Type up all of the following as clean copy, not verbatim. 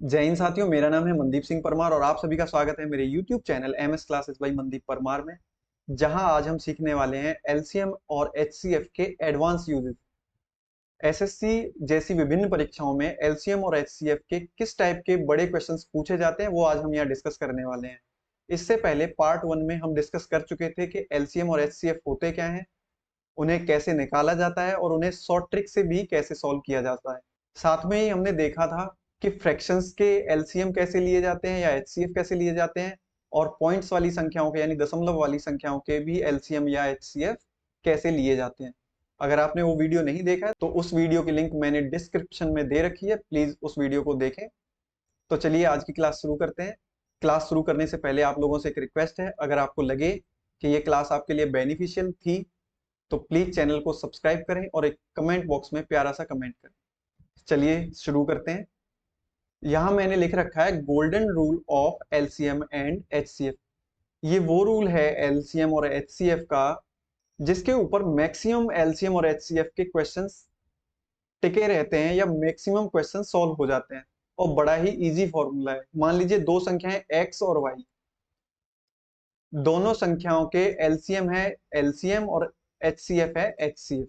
जय हिंद साथियों, मेरा नाम है मनदीप सिंह परमार और आप सभी का स्वागत है मेरे YouTube channel MS classes bye Mandeep Parmar में। जहां आज हम सीखने वाले हैं LCM और HCF के एडवांस यूजेस। SSC जैसी विभिन्न परीक्षाओं में LCM और HCF के किस टाइप के बड़े क्वेश्चंस पूछे जाते हैं वो आज हम यहाँ डिस्कस करने वाले हैं। इससे पहले पार्ट 1 में हम डिस्कस कर चुके थे कि LCM और HCF होते क्या हैं, उन्हें कैसे निकाला जाता है और उन्हें शॉर्ट ट्रिक से भी कैसे सॉल्व किया जाता है। साथ में ही हमने देखा था कि फ्रैक्शंस के एलसीएम कैसे लिए जाते हैं या एचसीएफ कैसे लिए जाते हैं, और पॉइंट्स वाली संख्याओं के यानी दशमलव वाली संख्याओं के भी एलसीएम या एचसीएफ कैसे लिए जाते हैं। अगर आपने वो वीडियो नहीं देखा है तो उस वीडियो की लिंक मैंने डिस्क्रिप्शन में दे रखी है, प्लीज उस वीडियो को देखें। तो चलिए आज की क्लास शुरू करते हैं। क्लास शुरू करने से पहले आप लोगों से एक रिक्वेस्ट है, अगर आपको लगे कि ये क्लास आपके लिए बेनिफिशियल थी तो प्लीज चैनल को सब्सक्राइब करें और एक कमेंट बॉक्स में प्यारा सा कमेंट करें। चलिए शुरू करते हैं। यहां मैंने लिख रखा है golden rule of LCM and HCF. ये वो रूल है एलसीएम और एचसीएफ का जिसके ऊपर मैक्सिमम एलसीएम और एचसीएफ के क्वेश्चंस टिके रहते हैं या मैक्सिमम क्वेश्चन सॉल्व हो जाते हैं। और बड़ा ही इजी फॉर्मूला है। मान लीजिए दो संख्याएं एक्स और वाई, दोनों संख्याओं के एलसीएम है एलसीएम और एचसीएफ है एचसीएफ।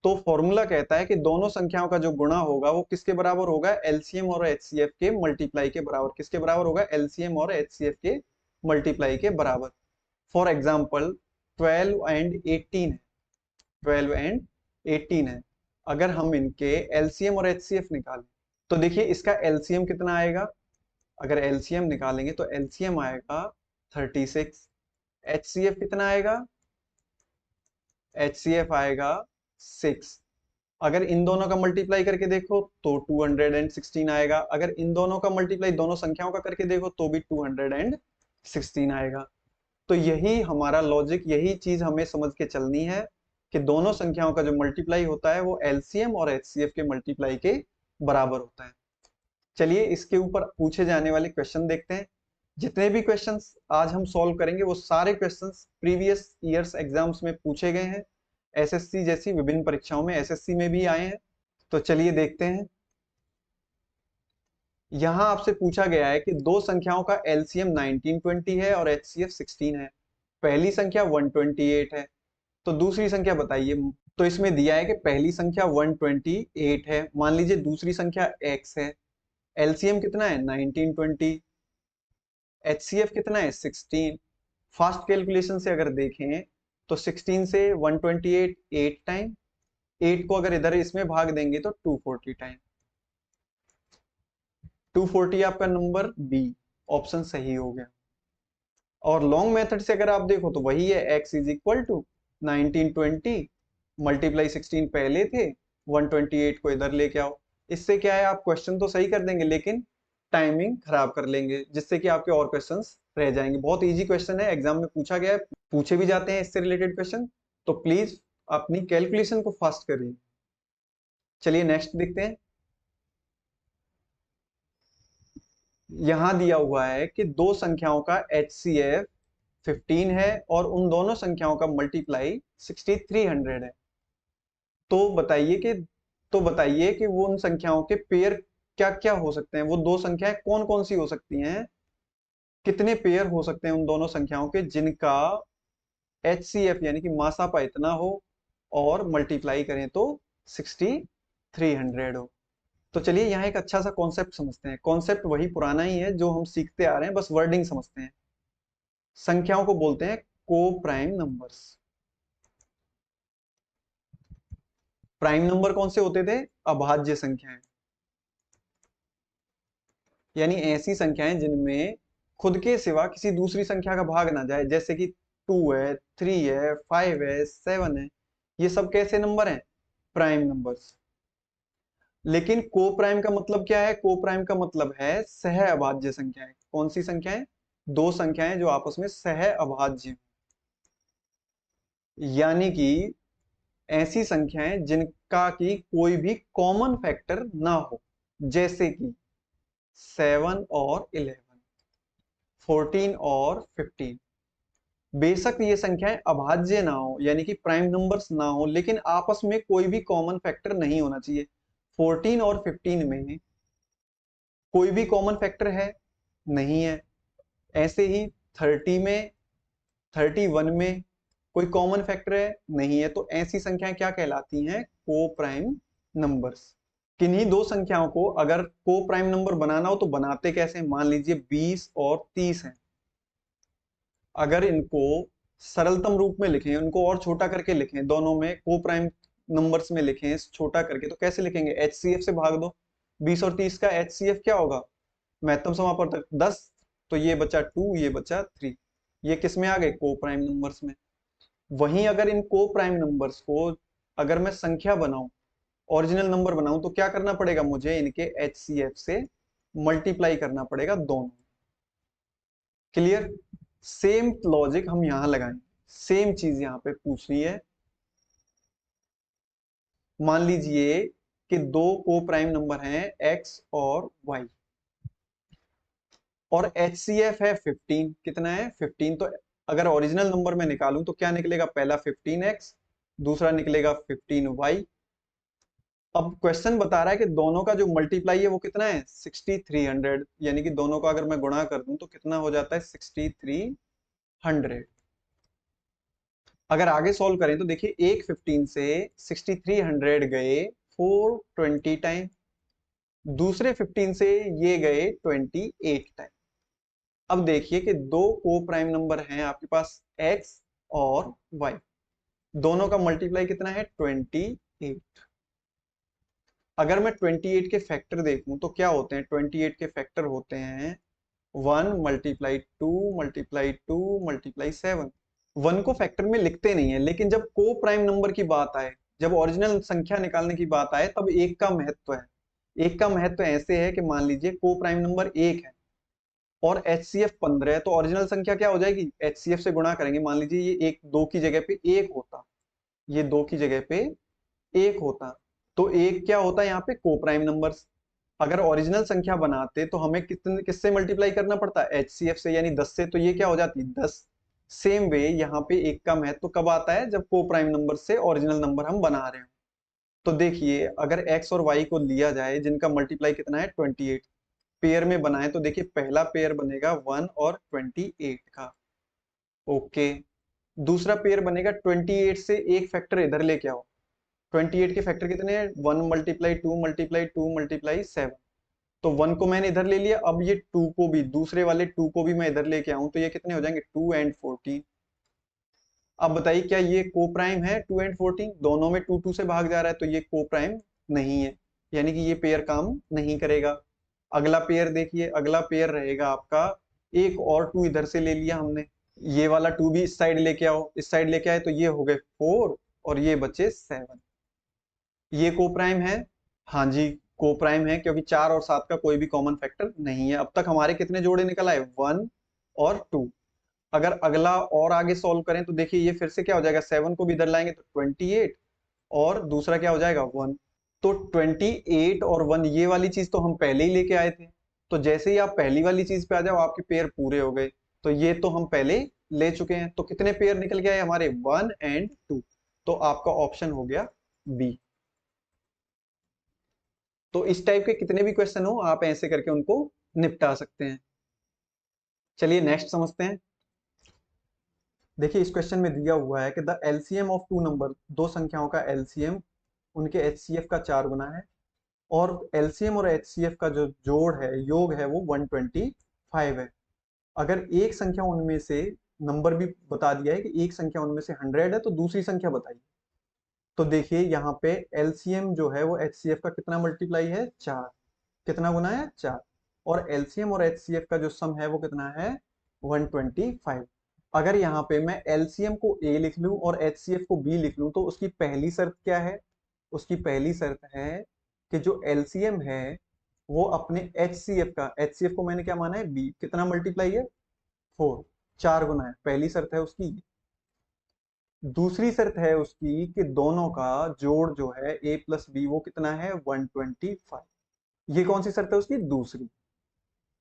तो फॉर्मूला कहता है कि दोनों संख्याओं का जो गुणा होगा वो किसके बराबर होगा, एलसीएम और एचसीएफ के मल्टीप्लाई के बराबर। किसके बराबर होगा, एलसीएम और एचसीएफ के मल्टीप्लाई के बराबर। फॉर एग्जाम्पल 12 एंड 18 है, 12 एंड 18 है। अगर हम इनके एलसीएम और एचसीएफ निकालें तो देखिए इसका एलसीएम कितना आएगा। अगर एलसीएम निकालेंगे तो एलसीएम आएगा 36। एचसीएफ कितना आएगा, एचसीएफ आएगा 6। अगर इन दोनों का मल्टीप्लाई करके देखो तो 216 आएगा। अगर इन दोनों का मल्टीप्लाई दोनों संख्याओं का करके देखो तो भी 216 आएगा। तो यही हमारा लॉजिक, यही चीज हमें समझ के चलनी है कि दोनों संख्याओं का जो मल्टीप्लाई होता है वो एलसीएम और एचसीएफ के मल्टीप्लाई के बराबर होता है। चलिए इसके ऊपर पूछे जाने वाले क्वेश्चन देखते हैं। जितने भी क्वेश्चंस आज हम सॉल्व करेंगे वो सारे क्वेश्चंस प्रीवियस ईयर्स एग्जाम्स में पूछे गए हैं। एसएससी जैसी विभिन्न परीक्षाओं में, एसएससी में भी आए हैं। तो चलिए देखते हैं। यहां आपसे पूछा गया है कि दो संख्याओं का एलसीएम 1920 है और एचसीएफ 16 है। पहली संख्या 128 है, तो दूसरी संख्या बताइए। तो इसमें दिया है कि पहली संख्या 128 है, मान लीजिए दूसरी संख्या x है। एलसीएम कितना है 1920, एचसीएफ कितना है 16। फास्ट कैलकुलेशन से अगर देखें तो 16 से 128 8 टाइम, 8 को अगर इधर इसमें भाग देंगे तो 240 टाइम। 240 आपका नंबर बी ऑप्शन सही हो गया। और लॉन्ग मेथड से अगर आप देखो तो वही है, x is equal to 1920 multiply 16 पहले थे, 128 को इधर लेके आओ। इससे क्या है, आप क्वेश्चन तो सही कर देंगे लेकिन टाइमिंग खराब कर लेंगे, जिससे कि आपके और क्वेश्चंस रह जाएंगे। बहुत इजी क्वेश्चन है, एग्जाम में पूछा गया है, पूछे भी जाते हैं इससे रिलेटेड क्वेश्चन। तो प्लीज अपनी कैलकुलेशन को फास्ट करिए। चलिए नेक्स्ट देखते हैं। यहां दिया हुआ है कि दो संख्याओं का HCF 15 है और उन दोनों संख्याओं का मल्टीप्लाई 6300 है। तो बताइए कि वो उन संख्याओं के पेयर क्या क्या हो सकते हैं, वो दो संख्याएं कौन कौन सी हो सकती हैं, कितने पेयर हो सकते हैं उन दोनों संख्याओं के जिनका HCF यानी कि मासापा इतना हो और मल्टीप्लाई करें तो 6300 हो। तो चलिए यहाँ एक अच्छा सा कॉन्सेप्ट समझते हैं। कॉन्सेप्ट वही पुराना ही है जो हम सीखते आ रहे हैं, बस वर्डिंग समझते हैं। संख्याओं को बोलते हैं को प्राइम नंबर्स। प्राइम नंबर कौन से होते थे, अभाज्य संख्याएं, यानी ऐसी संख्याएं जिनमें खुद के सिवा किसी दूसरी संख्या का भाग ना जाए, जैसे कि 2 है, 3 है, 5 है, 7 है। ये सब कैसे नंबर हैं, प्राइम नंबर्स। लेकिन को प्राइम का मतलब क्या है, को प्राइम का मतलब है सह अभाज्य संख्याएं। कौन सी संख्याएं, दो संख्याएं जो आपस में सह अभाज्य, यानी कि ऐसी संख्याएं जिनका की कोई भी कॉमन फैक्टर ना हो, जैसे कि 7 और 11, 14 और 15। बेशक ये संख्याएं अभाज्य ना हो यानी कि प्राइम नंबर्स ना हो, लेकिन आपस में कोई भी कॉमन फैक्टर नहीं होना चाहिए। 14 और 15 में कोई भी कॉमन फैक्टर है? नहीं है। ऐसे ही 30 में, 31 में कोई कॉमन फैक्टर है? नहीं है। तो ऐसी संख्याएं क्या कहलाती हैं? को प्राइम नंबर्स। किन्हीं दो संख्याओं को अगर को प्राइम नंबर बनाना हो तो बनाते कैसे? मान लीजिए 20 और 30 हैं। अगर इनको सरलतम रूप में लिखें, उनको और छोटा करके लिखें, दोनों में को प्राइम नंबर्स में लिखें छोटा करके, तो कैसे लिखेंगे? HCF से भाग दो। 20 और 30 का HCF क्या होगा? महत्तम समापवर्तक 10। तो ये बचा 2, ये बचा 3। ये किस में आ गए? को प्राइम नंबर्स में। वहीं अगर इन को प्राइम नंबर्स को अगर मैं संख्या बनाऊं, ओरिजिनल नंबर बनाऊं, तो क्या करना पड़ेगा? मुझे इनके HCF से मल्टीप्लाई करना पड़ेगा दोनों। क्लियर? सेम लॉजिक हम यहां लगाएं, सेम चीज यहां पे पूछ रही है। मान लीजिए कि दो को प्राइम नंबर हैं x और y, और HCF है 15। कितना है? 15। तो अगर ओरिजिनल नंबर में निकालूं तो क्या निकलेगा? पहला 15x, दूसरा निकलेगा 15y। अब क्वेश्चन बता रहा है कि दोनों का जो मल्टीप्लाई है वो कितना है? 6300। यानी कि दोनों का अगर मैं गुणा कर दूं तो कितना हो जाता है? 6300। अगर आगे सॉल्व करें तो देखिए, एक 15 से 6300 गए 420 टाइम, दूसरे 15 से ये गए 28 टाइम। अब देखिए कि दो को प्राइम नंबर हैं आपके पास, x और y, दोनों का मल्टीप्लाई कितना है? 28। अगर मैं 28 के फैक्टर देखूं तो क्या होते हैं? 28 के फैक्टर होते हैं 1 मल्टीप्लाई 2 मल्टीप्लाई 2 मल्टीप्लाई 7। 1 को फैक्टर में लिखते नहीं है, लेकिन जब को प्राइम नंबर की बात आए, जब ओरिजिनल संख्या निकालने की बात आए, तब एक का महत्व है। एक का महत्व ऐसे है कि मान लीजिए को प्राइम नंबर 1 है और HCF 15 है, तो ओरिजिनल संख्या क्या हो जाएगी? HCF से गुणा करेंगे। मान लीजिए ये एक 2 की जगह पे 1 होता, ये 2 की जगह पे 1 होता, तो एक क्या होता है यहाँ पे? को प्राइम नंबर्स। अगर ओरिजिनल संख्या बनाते तो हमें कितने किससे मल्टीप्लाई करना पड़ता है? HCF से, यानी 10 से। तो ये क्या हो जाती? 10। सेम वे यहाँ पे एक का महत्व कब आता है? जब को प्राइम नंबर से ओरिजिनल नंबर हम बना रहे हो। तो देखिए, अगर x और y को लिया जाए जिनका मल्टीप्लाई कितना है? 28, पेयर में बनाए तो देखिए पहला पेयर बनेगा 1 और 28 का। ओके। दूसरा पेयर बनेगा 28 से एक फैक्टर इधर लेके आओ। 28 के फैक्टर कितने हैं? 1 मल्टीप्लाई 2 मल्टीप्लाई 2 मल्टीप्लाई 7। तो 1 को मैंने इधर ले लिया, अब ये 2 को भी, दूसरे वाले 2 को भी मैं इधर लेके आऊं तो ये कितने हो जाएंगे? 2 एंड 14। अब बताइए क्या ये को प्राइम है? 2 एंड 14 दोनों में 2 2 से भाग जा रहा है, तो ये को प्राइम नहीं है, यानी कि ये पेयर काम नहीं करेगा। अगला पेयर देखिए, अगला पेयर रहेगा आपका, एक और 2 इधर से ले लिया हमने, ये वाला 2 भी इस साइड लेके आओ, इस साइड लेके आए तो ये हो गए 4 और ये बचे 7। ये को प्राइम है? हाँ जी, को प्राइम है, क्योंकि 4 और 7 का कोई भी कॉमन फैक्टर नहीं है। अब तक हमारे कितने जोड़े निकल आए? 1 और 2। अगर अगला और आगे सॉल्व करें तो देखिए ये फिर से क्या हो जाएगा? 7 को भी इधर लाएंगे तो 28, और दूसरा क्या हो जाएगा? 1। तो 28 और 1, ये वाली चीज तो हम पहले ही लेके आए थे। तो जैसे ही आप पहली वाली चीज पे आ जाओ, आपके पेयर पूरे हो गए। तो ये तो हम पहले ले चुके हैं। तो कितने पेयर निकल के आए हमारे? 1 एंड 2। तो आपका ऑप्शन हो गया बी। तो इस टाइप के कितने भी क्वेश्चन हो, आप ऐसे करके उनको निपटा सकते हैं। चलिए नेक्स्ट समझते हैं। देखिए इस क्वेश्चन में दिया हुआ है कि the LCM of two number, दो संख्याओं का एलसीएम उनके HCF का 4 गुना है, और एलसीएम और HCF का जो जोड़ है, योग है, वो 125 है। अगर एक संख्या उनमें से, नंबर भी बता दिया है कि एक संख्या उनमें से 100 है, तो दूसरी संख्या बताइए। तो देखिए यहाँ पे एलसीएम जो है वो HCF का कितना मल्टीप्लाई है? 4। कितना गुना है? 4। और एलसीएम और HCF का जो सम है वो कितना है? 125। अगर यहाँ पे मैं एलसीएम को A लिख लूं और HCF को B लिख लूं, तो उसकी पहली शर्त क्या है? उसकी पहली शर्त है कि जो एलसीएम है वो अपने HCF का, HCF को मैंने क्या माना है? B। कितना मल्टीप्लाई है? 4। 4 गुना है, पहली शर्त है उसकी। दूसरी शर्त है उसकी कि दोनों का जोड़ जो है A प्लस B, वो कितना है? 125। ये कौन सी शर्त है उसकी? दूसरी।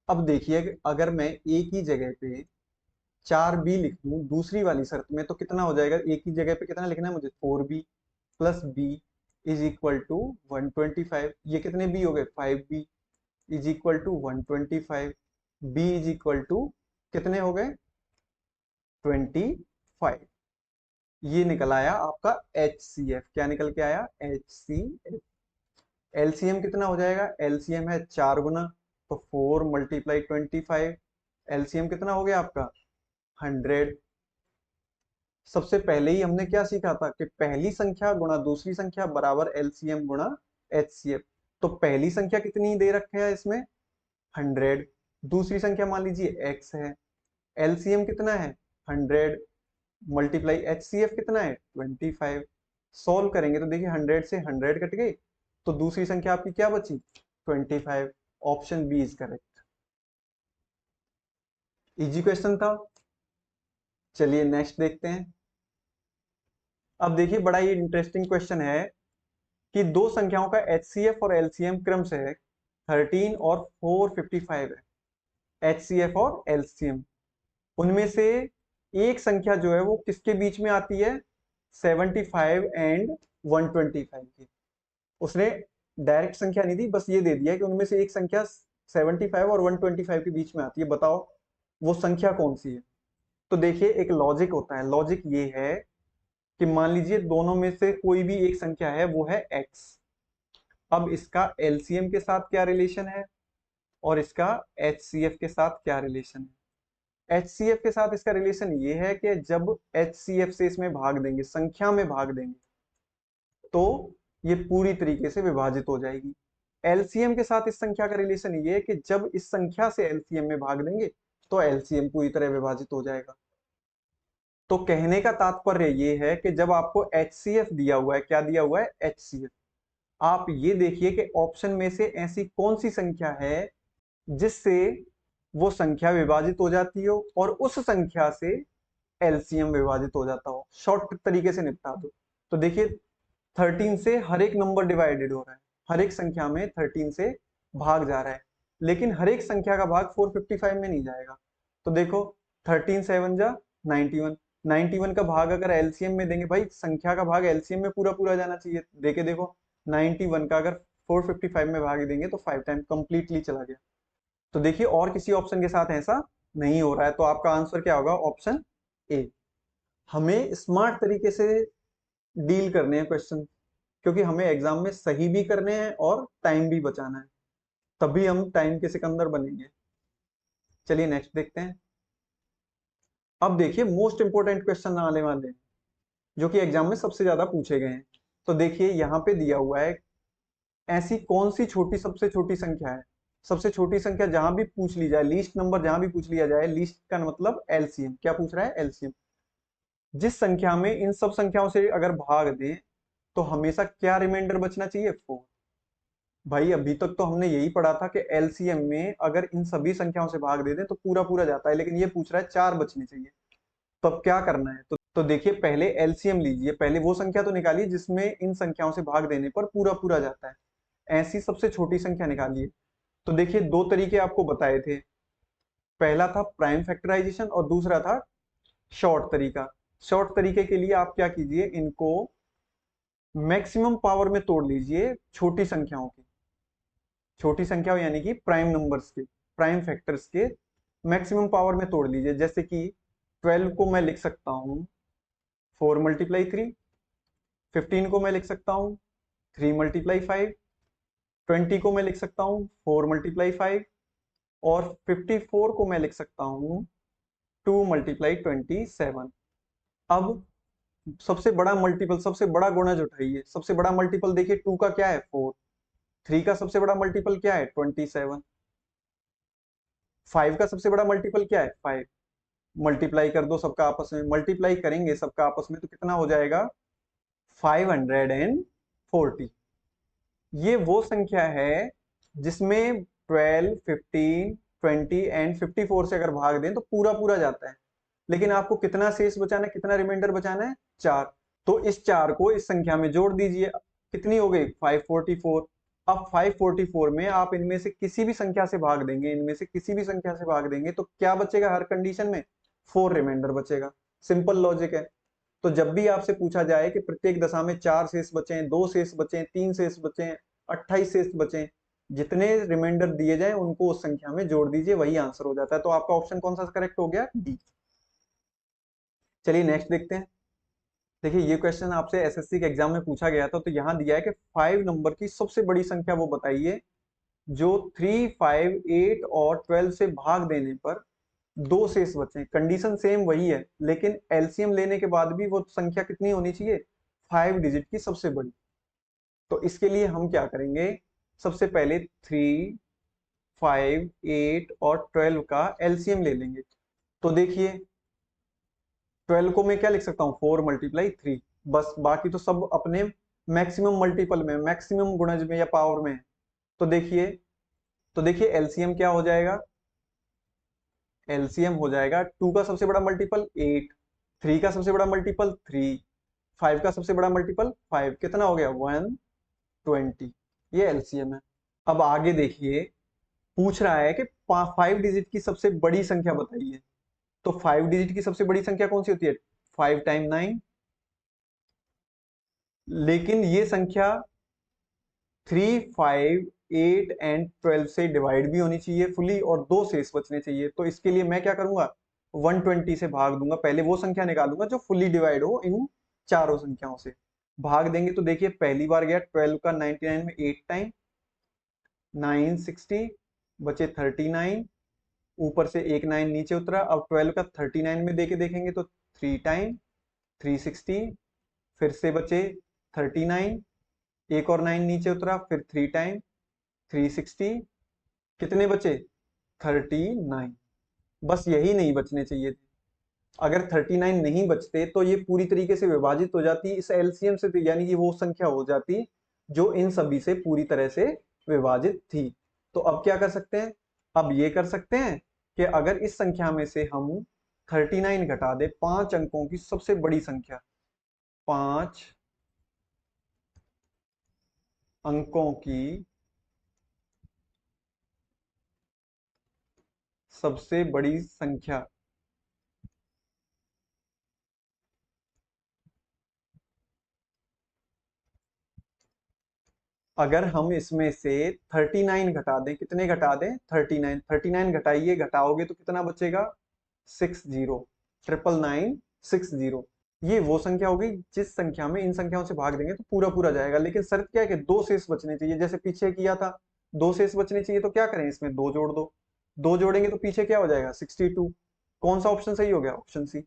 अब देखिए कि अगर मैं A की जगह पे 4B लिख दूं दूसरी वाली शर्त में, तो कितना हो जाएगा? A की जगह पे कितना लिखना है मुझे? 4B plus B is equal to 125। ये कितने B हो गए? 5B। Is equal to 125, B is equal to कितने हो गए 25। ये निकल आया आपका HCF। क्या निकल के आया HCF। एलसीएम कितना हो जाएगा, एलसीएम है 4 गुना, तो 4 मल्टीप्लाई 25, एलसीएम कितना हो गया आपका 100। सबसे पहले ही हमने क्या सीखा था कि पहली संख्या गुणा दूसरी संख्या बराबर एलसीएम गुणा HCF। तो पहली संख्या कितनी दे रखे है इसमें 100, दूसरी संख्या मान लीजिए x है, एलसीएम कितना है 100 मल्टीप्लाई HCF कितना है 25। सॉल्व करेंगे तो देखिए 100 से 100 कट गए, तो दूसरी संख्या आपकी क्या बची 25। Option B is correct. Easy question था। चलिए नेक्स्ट देखते हैं। अब देखिए बड़ा ही इंटरेस्टिंग क्वेश्चन है कि दो संख्याओं का HCF और LCM क्रम से 13 और 455 है। HCF और LCM उनमें से एक संख्या जो है वो किसके बीच में आती है 75 एंड 125 की। उसने डायरेक्ट संख्या नहीं दी, बस ये दे दिया कि उनमें से एक संख्या 75 और 125 के बीच में आती है, बताओ वो संख्या कौन सी है। तो देखिए एक लॉजिक होता है, लॉजिक ये है कि मान लीजिए दोनों में से कोई भी एक संख्या है वो है x। अब इसका LCM के साथ क्या रिलेशन है और इसका HCF के साथ क्या रिलेशन है। HCF के साथ इसका रिलेशन ये है कि जब HCF से इसमें भाग देंगे, संख्या में भाग देंगे, तो ये पूरी तरीके से विभाजित हो जाएगी। LCM के साथ इस संख्या का रिलेशन ये है कि जब इस संख्या से LCM में भाग देंगे तो LCM पूरी तरह विभाजित हो जाएगा। तो कहने का तात्पर्य ये है कि जब आपको HCF दिया हुआ है, क्या दिया हुआ है HCF, आप ये देखिए कि ऑप्शन में से ऐसी कौन सी संख्या है जिससे वो संख्या विभाजित हो जाती हो और उस संख्या से LCM विभाजित हो जाता हो। शॉर्ट तरीके से निपटा दो। तो देखिए 13 से हर एक नंबर डिवाइडेड हो रहा है, हर एक संख्या में 13 से भाग जा रहा है, लेकिन हर एक संख्या का भाग 455 में नहीं जाएगा। तो देखो 13 7 जा 91, 91 का भाग अगर एलसीएम में देंगे, भाई संख्या का भाग एलसीएम में पूरा पूरा जाना चाहिए। देखे देखो 91 का अगर 455 में भाग देंगे तो 5 टाइम कंप्लीटली चला गया। तो देखिए और किसी ऑप्शन के साथ ऐसा नहीं हो रहा है, तो आपका आंसर क्या होगा ऑप्शन ए। हमें स्मार्ट तरीके से डील करने हैं क्वेश्चन, क्योंकि हमें एग्जाम में सही भी करने हैं और टाइम भी बचाना है, तभी हम टाइम के सिकंदर बनेंगे। चलिए नेक्स्ट देखते हैं। अब देखिए मोस्ट इंपोर्टेंट क्वेश्चन आने वाले हैं जो कि एग्जाम में सबसे ज्यादा पूछे गए हैं। तो देखिए यहाँ पे दिया हुआ है ऐसी कौन सी छोटी सबसे छोटी संख्या है। सबसे छोटी संख्या जहां भी पूछ ली जाए, लीस्ट नंबर जहां भी पूछ लिया जाए, लीस्ट का मतलब एलसीएम। क्या पूछ रहा है एलसीएम। जिस संख्या में इन सब संख्याओं से अगर भाग दें तो हमेशा क्या रिमाइंडर बचना चाहिए 4। भाई अभी तक तो हमने यही पढ़ा था कि एलसीएम में अगर इन सभी संख्याओं से भाग दे दें तो पूरा पूरा जाता है, लेकिन ये पूछ रहा है 4 बचनी चाहिए। तो अब क्या करना है, तो देखिए पहले एलसीएम लीजिए, पहले वो संख्या तो निकालिए जिसमें इन संख्याओं से भाग देने पर पूरा पूरा जाता है। ऐसी सबसे छोटी संख्या निकालिए। तो देखिए दो तरीके आपको बताए थे, पहला था प्राइम फैक्टराइजेशन और दूसरा था शॉर्ट तरीका। शॉर्ट तरीके के लिए आप क्या कीजिए, इनको मैक्सिमम पावर में तोड़ लीजिए छोटी संख्याओं की, छोटी संख्याओं यानी कि प्राइम नंबर्स के, प्राइम फैक्टर्स के मैक्सिमम पावर में तोड़ लीजिए। जैसे कि 12 को मैं लिख सकता हूं 4 मल्टीप्लाई 3, 15 को मैं लिख सकता हूं 3 मल्टीप्लाई 5, 20 को मैं लिख सकता हूं 4 मल्टीप्लाई 5 और 54 को मैं लिख सकता हूं 2 मल्टीप्लाई 27। अब सबसे बड़ा मल्टीपल, सबसे बड़ा गुणज उठाइए। सबसे बड़ा मल्टीपल देखिए 2 का क्या है 4, 3 का सबसे बड़ा मल्टीपल क्या है 27, 5 का सबसे बड़ा मल्टीपल क्या है 5। मल्टीप्लाई कर दो सबका आपस में, मल्टीप्लाई करेंगे सबका आपस में तो कितना हो जाएगा 540। ये वो संख्या है जिसमें 12, 15, 20 एंड 54 से अगर भाग दें तो पूरा पूरा जाता है, लेकिन आपको कितना शेष बचाना है, कितना रिमाइंडर बचाना है 4। तो इस 4 को इस संख्या में जोड़ दीजिए, कितनी हो गई 544। अब 544 में आप इनमें से किसी भी संख्या से भाग देंगे, इनमें से किसी भी संख्या से भाग देंगे तो क्या बचेगा हर कंडीशन में 4 रिमाइंडर बचेगा। सिंपल लॉजिक है। तो जब भी आपसे पूछा जाए कि प्रत्येक दशा में 4 शेष बचे, 2 शेष बचे, 3 शेष बचे, 28 शेष बचे, जितने रिमाइंडर दिए जाए उनको उस संख्या में जोड़ दीजिए, वही आंसर हो जाता है। तो आपका ऑप्शन कौन सा करेक्ट हो गया? डी। चलिए नेक्स्ट देखते हैं। देखिए ये क्वेश्चन आपसे एसएससी के एग्जाम में पूछा गया था। तो यहाँ दिया है कि 5 नंबर की सबसे बड़ी संख्या वो बताइए जो 3, 5, 8 और 12 से भाग देने पर दो शेष बचे। कंडीशन सेम वही है, लेकिन एलसीएम लेने के बाद भी वो संख्या कितनी होनी चाहिए? 5 डिजिट की सबसे बड़ी। तो इसके लिए हम क्या करेंगे? सबसे पहले 3, 5, 8 और 12 का एलसीएम ले लेंगे। तो देखिए 12 को मैं क्या लिख सकता हूँ? 4 मल्टीप्लाई 3। बस, बाकी तो सब अपने मैक्सिमम मल्टीपल में, मैक्सिमम गुणज में या पावर में है। तो देखिए एलसीएम क्या हो जाएगा? एलसीएम हो जाएगा 2 का सबसे बड़ा मल्टीपल 8, 3 का सबसे बड़ा मल्टीपल 3, 5 का सबसे बड़ा मल्टीपल 5। कितना हो गया? 120। ये एलसीएम है। अब आगे देखिए, पूछ रहा है कि 5 डिजिट की सबसे बड़ी संख्या बताइए। तो 5 डिजिट की सबसे बड़ी संख्या कौन सी होती है? 5 टाइम 9। लेकिन ये संख्या 3, 5, 8 एंड 12 से डिवाइड भी होनी चाहिए फुली, और दो शेष बचने चाहिए। तो इसके लिए मैं क्या करूंगा? 120 से भाग दूंगा। पहले वो संख्या निकालूंगा जो फुली डिवाइड हो इन चारों संख्याओं से। भाग देंगे तो देखिए पहली बार गया 12 का 99 में 8 टाइम, 960, बचे 39, ऊपर से एक 9 नीचे उतरा। अब 12 का 39 में देके देखेंगे तो 3 टाइम, 360, फिर से बचे 39, एक और 9 नीचे उतरा, फिर 3 टाइम, 360, कितने बचे? 39। बस यही नहीं बचने चाहिए थे। अगर 39 नहीं बचते तो ये पूरी तरीके से विभाजित हो जाती इस एलसीएम से, तो यानी कि वो संख्या हो जाती जो इन सभी से पूरी तरह से विभाजित थी। तो अब क्या कर सकते हैं? अब ये कर सकते हैं कि अगर इस संख्या में से हम 39 घटा दे 5 अंकों की सबसे बड़ी संख्या, 5 अंकों की सबसे बड़ी संख्या, अगर हम इसमें से 39 घटा दें, कितने घटा दें? 39। 39 घटाइए, घटाओगे तो कितना बचेगा? 60, 99960। ये वो संख्या होगी जिस संख्या में इन संख्याओं से भाग देंगे तो पूरा पूरा जाएगा। लेकिन शर्त क्या है कि दो शेष बचने चाहिए, जैसे पीछे किया था। दो शेष बचने चाहिए तो क्या करें? इसमें दो जोड़ दो। दो जोड़ेंगे तो पीछे क्या हो जाएगा? 62। कौन सा ऑप्शन सही हो गया? Option C.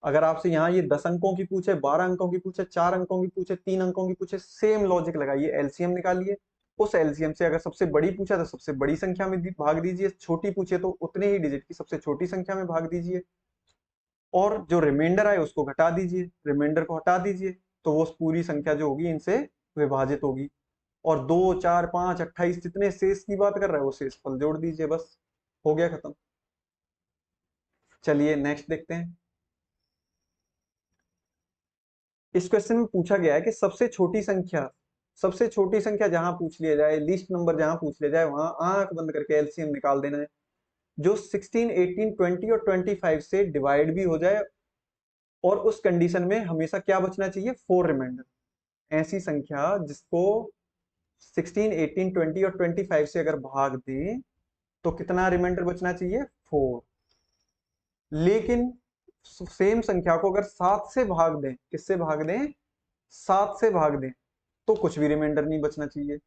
अगर आपसे यहाँ ये 10 अंकों की पूछे, 12 अंकों की पूछे, 4 अंकों की पूछे, 3 अंकों की पूछे, सेम लॉजिक लगाइए, एलसीएम निकालिए। उस एलसीएम से अगर सबसे बड़ी पूछा तो सबसे बड़ी संख्या में भाग दीजिए, छोटी पूछे तो उतने ही डिजिट की सबसे छोटी संख्या में भाग दीजिए, और जो रिमाइंडर आए उसको घटा दीजिए, रिमाइंडर को हटा दीजिए। तो वो पूरी संख्या जो होगी इनसे विभाजित होगी। और 2, 4, 5, 28 जितने शेष की बात कर रहा है वो शेषफल जोड़ दीजिए, बस हो गया खत्म। चलिए नेक्स्ट देखते हैं। इस क्वेश्चन में पूछा गया है कि सबसे छोटी संख्या जहां पूछ लिया जाए, लिस्ट नंबर जहां पूछ लिया जाए, वहां आंख बंद करके एलसीएम निकाल देना है, जो 16, 18, 20 और 25 से डिवाइड भी हो जाए, और उस कंडीशन में हमेशा क्या बचना चाहिए? 4 रिमाइंडर। ऐसी संख्या जिसको 16, 18, 20 और 25 से अगर भाग दें तो कितना रिमाइंडर बचना चाहिए? 4। लेकिन सेम संख्या को अगर 7 से भाग दें, किससे भाग दें? 7 से भाग दें, तो कुछ भी रिमाइंडर नहीं बचना चाहिए।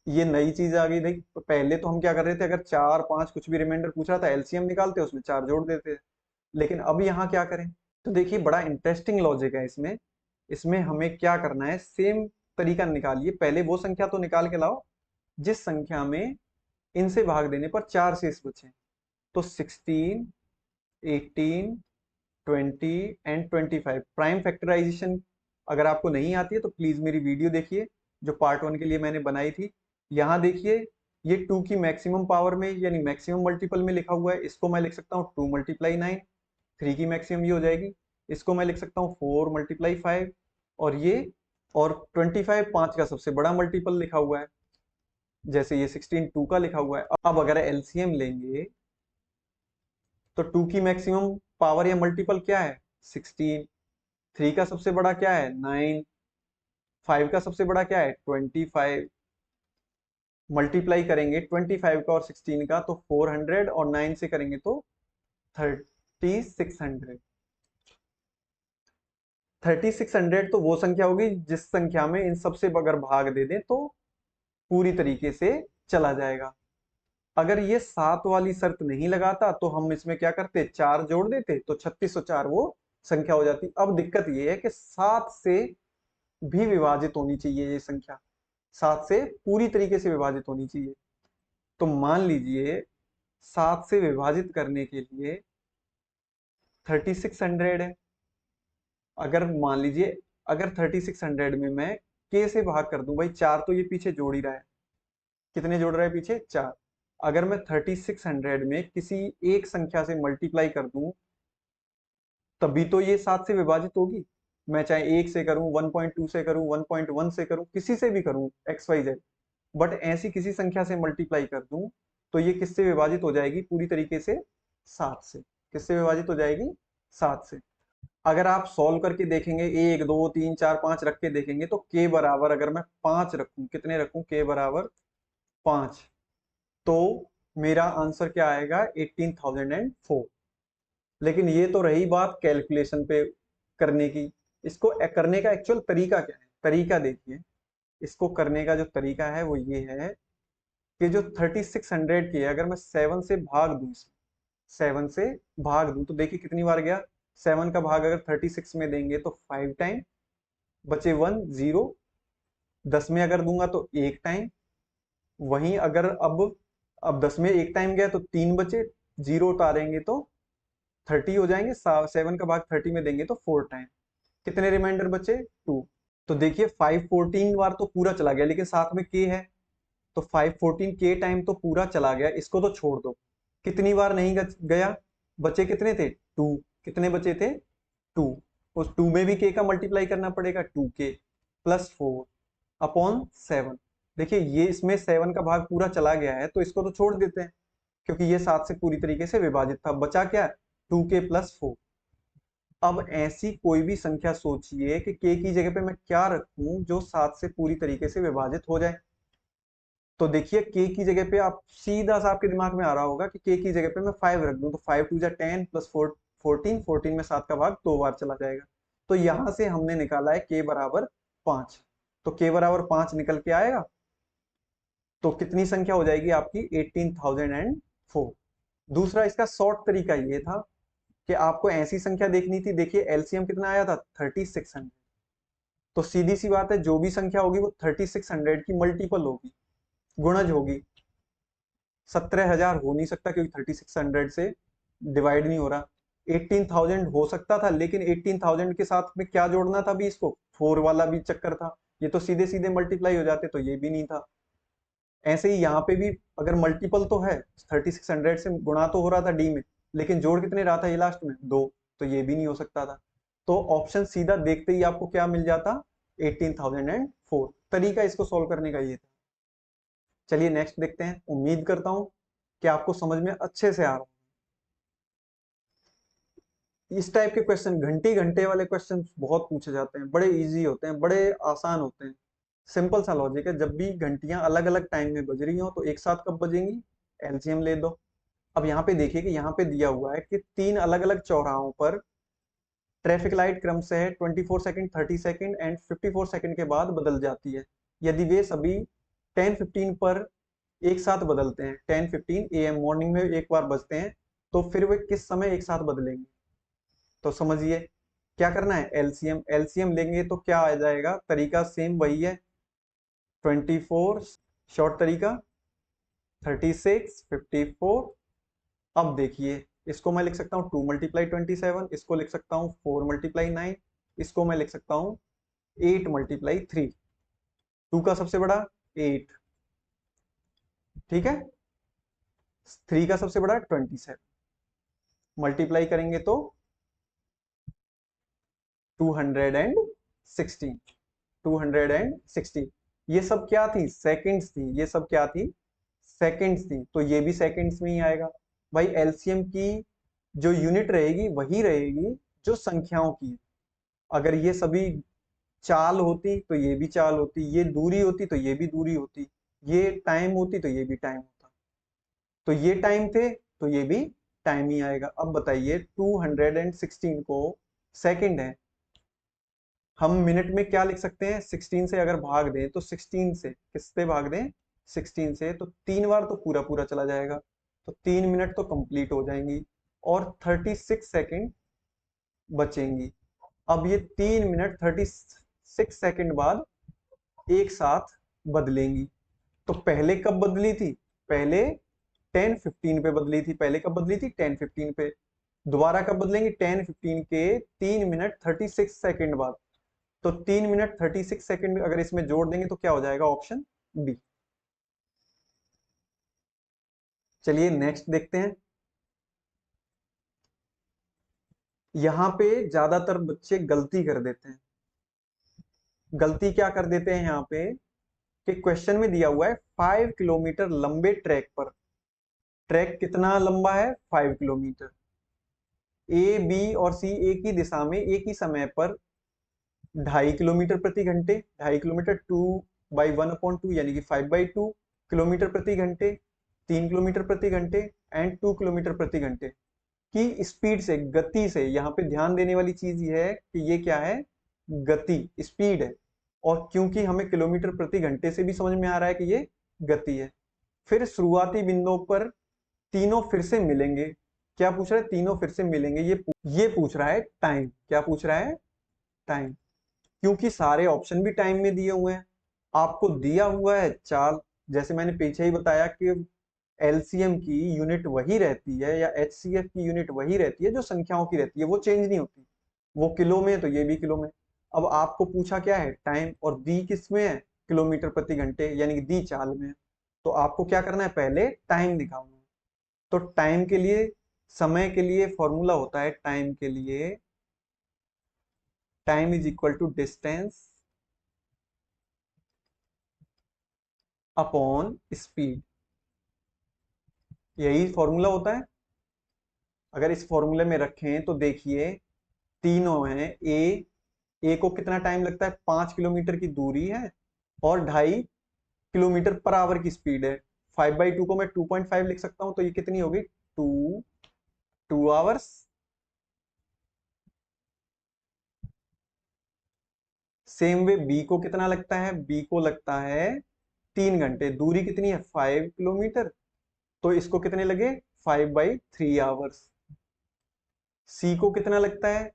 ये नई चीज आ गई। देख, पहले तो हम क्या कर रहे थे? अगर 4, 5 कुछ भी रिमाइंडर पूछ रहा था, एलसीएम निकालते उसमें 4 जोड़ देते। लेकिन अब यहाँ क्या करें? तो देखिए बड़ा इंटरेस्टिंग लॉजिक है इसमें। इसमें हमें क्या करना है? सेम तरीका निकालिए। पहले वो संख्या तो निकाल के लाओ जिस संख्या में इनसे भाग देने पर 4 शेष बचे। तो 16, 18, 20 एंड 25 प्राइम फैक्टराइजेशन अगर आपको नहीं आती है तो प्लीज मेरी वीडियो देखिए जो पार्ट 1 के लिए मैंने बनाई थी। यहाँ देखिए ये 2 की मैक्सिमम पावर में यानी मैक्सिमम मल्टीपल में लिखा हुआ है। इसको मैं लिख सकता हूँ 2 मल्टीप्लाई 9, 3 की मैक्सिमम ये हो जाएगी। इसको मैं लिख सकता हूँ 4 मल्टीप्लाई 5, और ये, और 25 5 का सबसे बड़ा मल्टीपल लिखा हुआ है, जैसे ये 16 2 का लिखा हुआ है। अब अगर एलसीएम लेंगे तो 2 की मैक्सिमम पावर या मल्टीपल क्या है? 16। 3 का सबसे बड़ा क्या है? 9। 5 का सबसे बड़ा क्या है? 25। मल्टीप्लाई करेंगे 25 का और 16 का तो 400, और 9 से करेंगे तो 3600। 3600 तो वो संख्या होगी जिस संख्या में इन सबसे अगर भाग दे दें तो पूरी तरीके से चला जाएगा। अगर ये 7 वाली शर्त नहीं लगाता तो हम इसमें क्या करते, 4 जोड़ देते तो 3604 वो संख्या हो जाती। अब दिक्कत ये है कि 7 से भी विभाजित होनी चाहिए ये संख्या, 7 से पूरी तरीके से विभाजित होनी चाहिए। तो मान लीजिए 7 से विभाजित करने के लिए 3600 है। अगर मान लीजिए अगर 3600 में मैं k से भाग कर दूं, भाई 4 तो ये पीछे जोड़ ही रहा है, कितने जोड़ रहा है पीछे, 4। अगर मैं 3600 में किसी एक संख्या से मल्टीप्लाई कर दूं तभी तो ये 7 से विभाजित होगी। मैं चाहे 1 से करूं, 1.2 से करूं, 1.1 से करूं, किसी से भी करूं, एक्स वाई जेड, बट ऐसी किसी संख्या से मल्टीप्लाई कर दूं तो ये किससे विभाजित हो जाएगी पूरी तरीके से, 7 से। किससे विभाजित हो जाएगी, 7 से। अगर आप सॉल्व करके देखेंगे, 1 2 3 4 5 रख के देखेंगे तो k बराबर अगर मैं 5 रखूं, कितने रखूं, k बराबर 5, तो मेरा आंसर क्या आएगा, 18,004। लेकिन ये तो रही बात कैलकुलेशन पे करने की। इसको करने का एक्चुअल तरीका क्या है, तरीका देखिए। इसको करने का जो तरीका है वो ये है कि जो 3600 की है, अगर मैं 7 से भाग दूं, 7 से भाग दूं तो देखिए कितनी बार गया, 7 का भाग अगर 36 में देंगे तो 5 टाइम, बचे 1 0, 10 में अगर दूंगा तो 1 टाइम, वहीं अगर अब 10 में 1 टाइम गया तो 3 बचे, 0 उतारेंगे तो 30 हो जाएंगे, 7 का भाग 30 में देंगे तो 4 टाइम, कितने रिमाइंडर बचे, 2। तो देखिए 514 बार तो पूरा चला गया, लेकिन साथ में k है तो 514 k टाइम तो पूरा चला गया, इसको तो छोड़ दो। कितनी बार नहीं गया, बचे कितने थे, 2। कितने बचे थे, 2। उस 2 में भी k का मल्टीप्लाई करना पड़ेगा, 2k प्लस 4 अपॉन 7। देखिए ये इसमें 7 का भाग पूरा चला गया है तो इसको तो छोड़ देते हैं, क्योंकि ये 7 से पूरी तरीके से विभाजित था। बचा क्या, 2k प्लस 4। अब ऐसी कोई भी संख्या सोचिए कि k की जगह पे मैं क्या रखूं जो 7 से पूरी तरीके से विभाजित हो जाए। तो देखिए k की जगह पे आप सीधा सा आपके दिमाग में आ रहा होगा कि k की जगह पे मैं 5 रख दूं तो 5 2 जा 10 प्लस 4 14, 14 में 7 का भाग 2 बार चला जाएगा। तो यहां से हमने निकाला है k बराबर 5। तो k बराबर 5 निकल के आएगा, तो कितनी संख्या हो जाएगी आपकी, 18,004। दूसरा इसका शॉर्ट तरीका ये था कि आपको ऐसी संख्या देखनी थी, देखिए एलसीएम कितना आया था, 3600। तो सीधी सी बात है, जो भी संख्या होगी वो 3600 की मल्टीपल होगी, गुणज होगी। 17,000 हो नहीं सकता क्योंकि 3600 से डिवाइड नहीं हो रहा। 18,000 हो सकता था, लेकिन 18,000 के साथ में क्या जोड़ना था भी, इसको 4 वाला भी चक्कर था, ये तो सीधे सीधे मल्टीप्लाई हो जाते, तो ये भी नहीं था। ऐसे ही यहाँ पे भी अगर मल्टीपल तो है, 3600 से गुणा तो हो रहा था डी में, लेकिन जोड़ कितने रहा था ये लास्ट में, 2, तो ये भी नहीं हो सकता था। तो ऑप्शन सीधा देखते ही आपको क्या मिल जाता, 18,004। तरीका इसको सॉल्व करने का ये था। चलिए नेक्स्ट देखते हैं, उम्मीद करता हूं कि आपको समझ में अच्छे से आ रहा है। इस टाइप के क्वेश्चन, घंटे घंटे वाले क्वेश्चन बहुत पूछे जाते हैं, बड़े इजी होते हैं, बड़े आसान होते हैं। सिंपल सा लॉजिक है, जब भी घंटियां अलग अलग टाइम में बज रही हो तो एक साथ कब बजेंगी, एलसीएम ले दो। अब यहाँ पे देखिए कि यहाँ पे दिया हुआ है कि 3 अलग अलग चौराहों पर ट्रैफिक लाइट क्रम से 24 सेकंड, 30 सेकंड एंड 54 सेकंड के बाद बदल जाती है। यदि वे सभी 10:15 पर एक साथ बदलते हैं, 10:15 AM मॉर्निंग में एक बार बजते हैं, तो फिर वे किस समय एक साथ बदलेंगे। तो समझिए क्या करना है, एलसीएम। एलसीएम लेंगे तो क्या आ जाएगा, तरीका सेम वही है, 24 शॉर्ट तरीका, 36 54। अब देखिए इसको मैं लिख सकता हूँ 2 मल्टीप्लाई 27, इसको लिख सकता हूँ 4 मल्टीप्लाई 9, इसको मैं लिख सकता हूँ 8 मल्टीप्लाई 3। 2 का सबसे बड़ा 8, ठीक है, 3 का सबसे बड़ा 27, मल्टीप्लाई करेंगे तो 216, 216। ये सब क्या थी, सेकंड्स थी, ये सब क्या थी, सेकंड्स थी, तो ये भी सेकंड्स में ही आएगा। भाई एलसीएम की जो यूनिट रहेगी वही रहेगी जो संख्याओं की है। अगर ये सभी चाल होती तो ये भी चाल होती, ये दूरी होती तो ये भी दूरी होती, ये टाइम होती तो ये भी टाइम होता, तो ये टाइम थे तो ये भी टाइम ही आएगा। अब बताइए 216 को सेकंड है, हम मिनट में क्या लिख सकते हैं, 16 से अगर भाग दें तो 16 से किससे भाग दें, 16 से, तो 3 बार तो पूरा पूरा चला जाएगा, तो 3 मिनट तो कंप्लीट हो जाएंगी और 36 सेकंड बचेंगी। अब ये 3 मिनट 36 सेकंड बाद एक साथ बदलेंगी। तो पहले कब बदली थी, पहले 10:15 पे बदली थी, पहले कब बदली थी 10:15 पे, दोबारा कब बदलेंगे 10:15 के 3 मिनट 36 सेकंड बाद। तो 3 मिनट 36 सेकंड अगर इसमें जोड़ देंगे तो क्या हो जाएगा, ऑप्शन बी। चलिए नेक्स्ट देखते हैं। यहां पे ज्यादातर बच्चे गलती कर देते हैं। गलती क्या कर देते हैं यहाँ पे कि क्वेश्चन में दिया हुआ है 5 किलोमीटर लंबे ट्रैक पर, ट्रैक कितना लंबा है 5 किलोमीटर, ए बी और सी एक ही दिशा में एक ही समय पर 2.5 किलोमीटर प्रति घंटे, 2.5 किलोमीटर 2/1/2 यानी कि 5/2 किलोमीटर प्रति घंटे, 3 किलोमीटर प्रति घंटे एंड 2 किलोमीटर प्रति घंटे की स्पीड से, गति से। यहाँ पे ध्यान देने वाली चीज ये है कि ये क्या है, गति, स्पीड है। और क्योंकि हमें किलोमीटर प्रति घंटे से भी समझ में आ रहा है कि ये गति है। फिर शुरुआती बिंदुओं पर तीनों फिर से मिलेंगे, क्या पूछ रहा है, तीनों फिर से मिलेंगे, ये पूछ रहा है टाइम, क्या पूछ रहा है, टाइम। क्योंकि सारे ऑप्शन भी टाइम में दिए हुए हैं, आपको दिया हुआ है चाल, जैसे मैंने पीछे ही बताया कि एलसीएम की यूनिट वही रहती है या एचसीएफ की यूनिट वही रहती है जो संख्याओं की रहती है, वो चेंज नहीं होती। वो किलो में तो ये भी किलो में। अब आपको पूछा क्या है, टाइम, और दी किस में है, किलोमीटर प्रति घंटे, यानी कि दी चाल में है। तो आपको क्या करना है, पहले टाइम निकालना है। तो टाइम के लिए, समय के लिए फॉर्मूला होता है, टाइम के लिए time is equal to distance upon speed, यही फॉर्मूला होता है। अगर इस फॉर्मूले में रखें तो देखिए तीनों हैं, ए को कितना टाइम लगता है, 5 किलोमीटर की दूरी है और 2.5 किलोमीटर पर आवर की स्पीड है। 5/2 को मैं 2.5 लिख सकता हूं, तो ये कितनी होगी, 2 आवर्स। सेम वे बी को कितना लगता है, बी को लगता है 3 घंटे, दूरी कितनी है 5 किलोमीटर, तो इसको कितने लगे 5/3 आवर्स। सी को कितना लगता है,